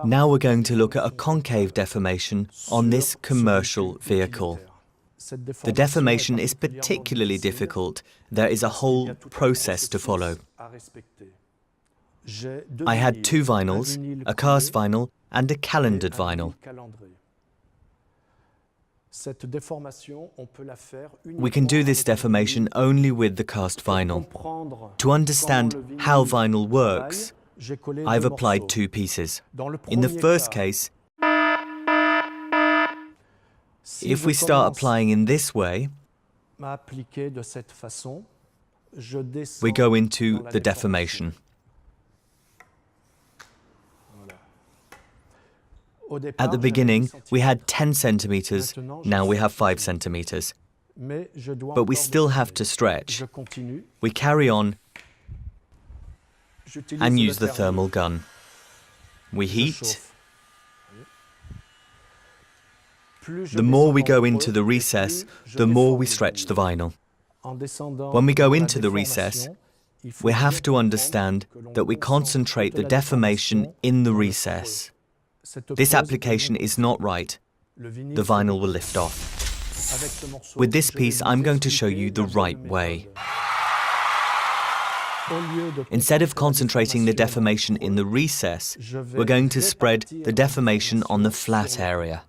Now we're going to look at a concave deformation on this commercial vehicle. The deformation is particularly difficult. There is a whole process to follow. I had two vinyls, a cast vinyl and a calendared vinyl. We can do this deformation only with the cast vinyl. To understand how vinyl works, I've applied two pieces. In the first case, if we start applying in this way, we go into the deformation. At the beginning, we had 10 centimeters, now we have 5 centimeters. But we still have to stretch. We carry on and use the thermal gun. We heat. The more we go into the recess, the more we stretch the vinyl. When we go into the recess, we have to understand that we concentrate the deformation in the recess. This application is not right. The vinyl will lift off. With this piece, I'm going to show you the right way. Instead of concentrating the deformation in the recess, we're going to spread the deformation on the flat area.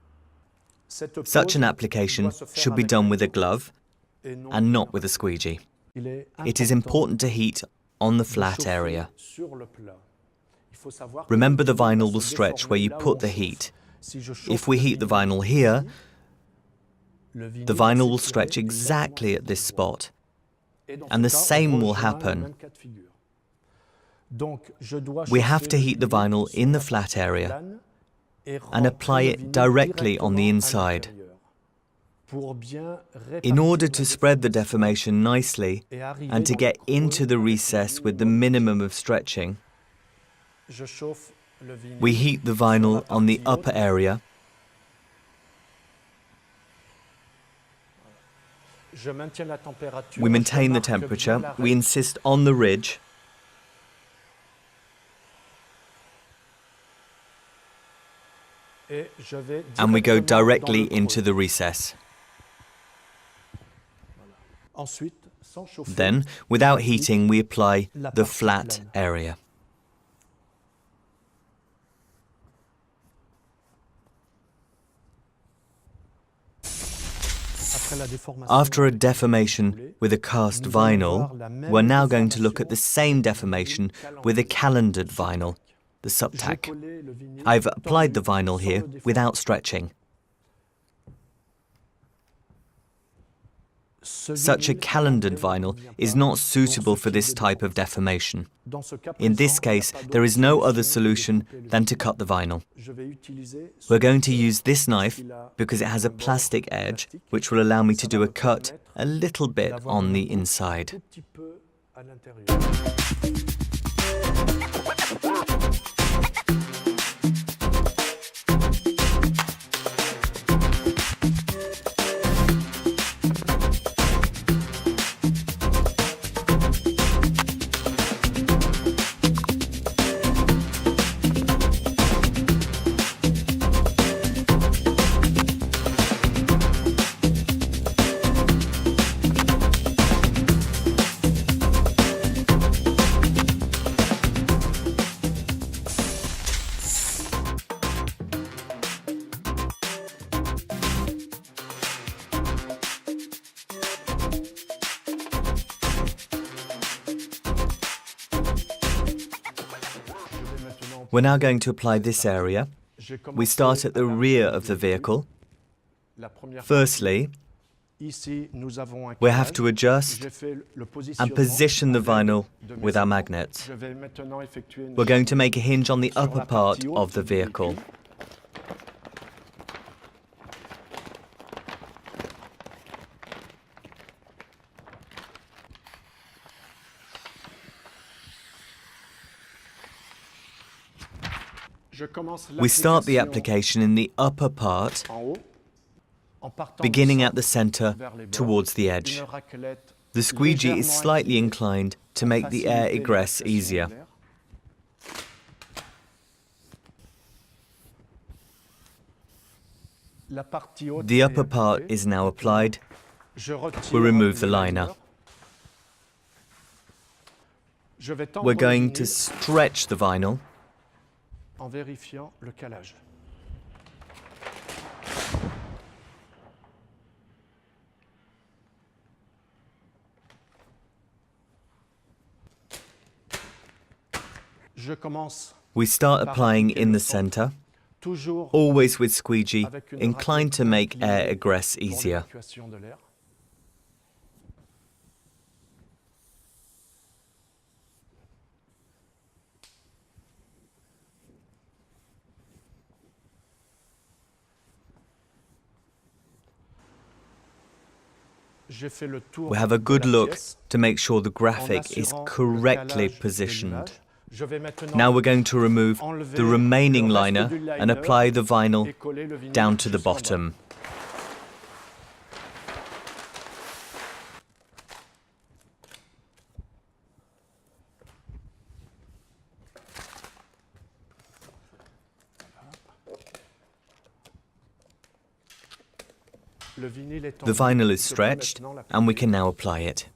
Such an application should be done with a glove and not with a squeegee. It is important to heat on the flat area. Remember, the vinyl will stretch where you put the heat. If we heat the vinyl here, the vinyl will stretch exactly at this spot. And the same will happen. We have to heat the vinyl in the flat area and apply it directly on the inside. In order to spread the deformation nicely and to get into the recess with the minimum of stretching, we heat the vinyl on the upper area. We maintain the temperature. We insist on the ridge. And we go directly into the recess. Then, without heating, we apply the flat area. After a deformation with a cast vinyl, we're now going to look at the same deformation with a calendared vinyl, the subtack. I've applied the vinyl here without stretching. Such a calendared vinyl is not suitable for this type of deformation. In this case, there is no other solution than to cut the vinyl. We're going to use this knife because it has a plastic edge, which will allow me to do a cut a little bit on the inside. We're now going to apply this area. We start at the rear of the vehicle. Firstly, we have to adjust and position the vinyl with our magnets. We're going to make a hinge on the upper part of the vehicle. We start the application in the upper part, beginning at the center towards the edge. The squeegee is slightly inclined to make the air egress easier. The upper part is now applied. We remove the liner. We're going to stretch the vinyl. En vérifiant le calage. We start applying in the center, always with squeegee, inclined to make air egress easier. We have a good look to make sure the graphic is correctly positioned. Now we're going to remove the remaining liner and apply the vinyl down to the bottom. The vinyl is stretched and we can now apply it.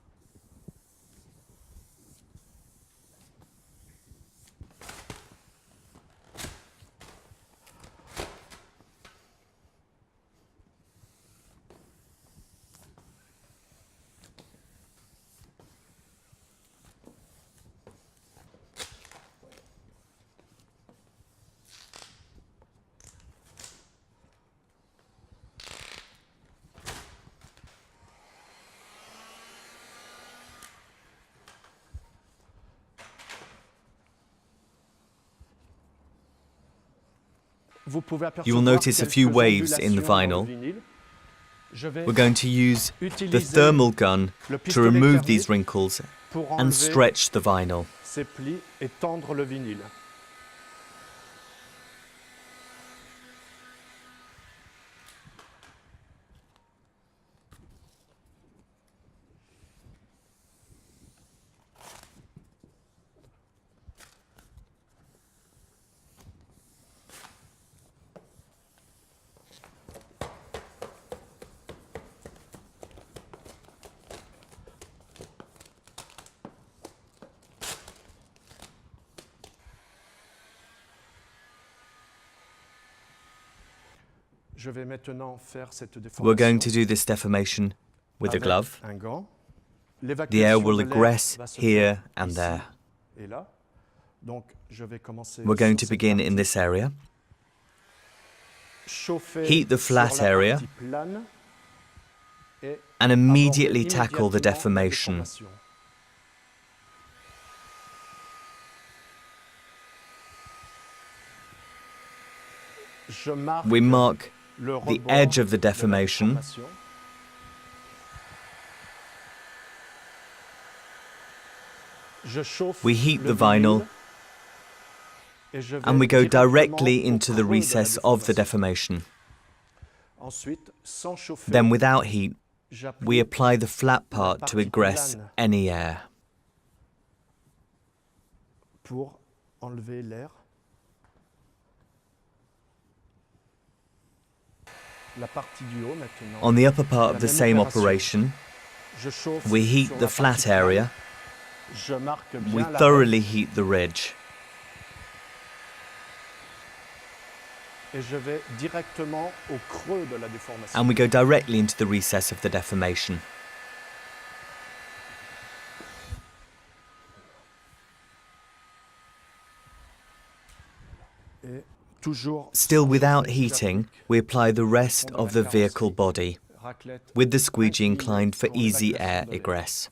You will notice a few waves in the vinyl. We're going to use the thermal gun to remove these wrinkles and stretch the vinyl. We're going to do this deformation with a glove. The air will egress here and there. We're going to begin in this area. Heat the flat area and immediately tackle the deformation. We mark the edge of the deformation. We heat the vinyl and we go directly into the recess of the deformation. Then without heat, we apply the flat part to egress any air. On the upper part of the same operation, we heat the flat area. We thoroughly heat the ridge. And we go directly into the recess of the deformation. Still without heating, we apply the rest of the vehicle body, with the squeegee inclined for easy air egress.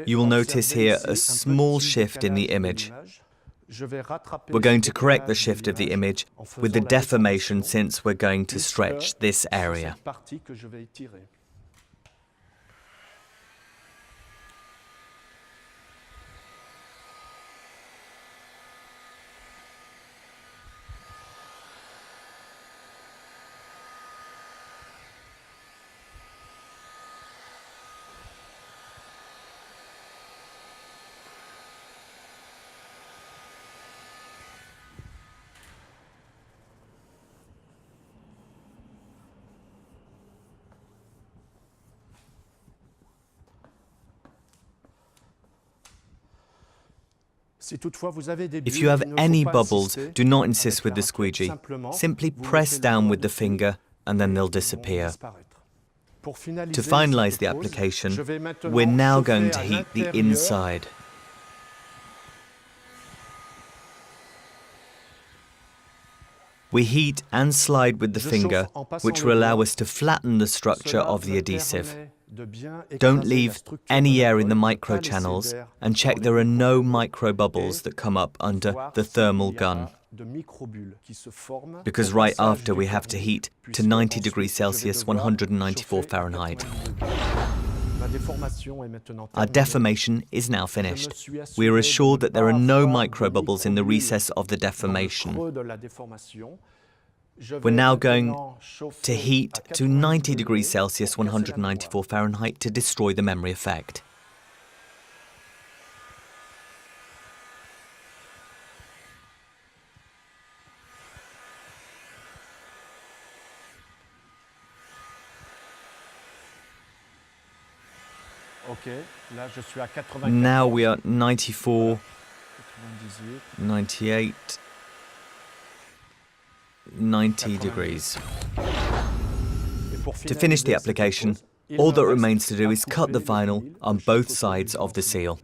You will notice here a small shift in the image. We're going to correct the shift of the image with the deformation since we're going to stretch this area. If you have any bubbles, do not insist with the squeegee. Simply press down with the finger and then they'll disappear. To finalize the application, we're now going to heat the inside. We heat and slide with the finger, which will allow us to flatten the structure of the adhesive. Don't leave any air in the microchannels and check there are no micro bubbles that come up under the thermal gun, because right after we have to heat to 90 degrees Celsius, 194 Fahrenheit. Our deformation is now finished. We are assured that there are no micro bubbles in the recess of the deformation. We're now going to heat to 90 degrees Celsius, 194 Fahrenheit to destroy the memory effect. Now we are 94, 98, 90 degrees. To finish the application, all that remains to do is cut the vinyl on both sides of the seal.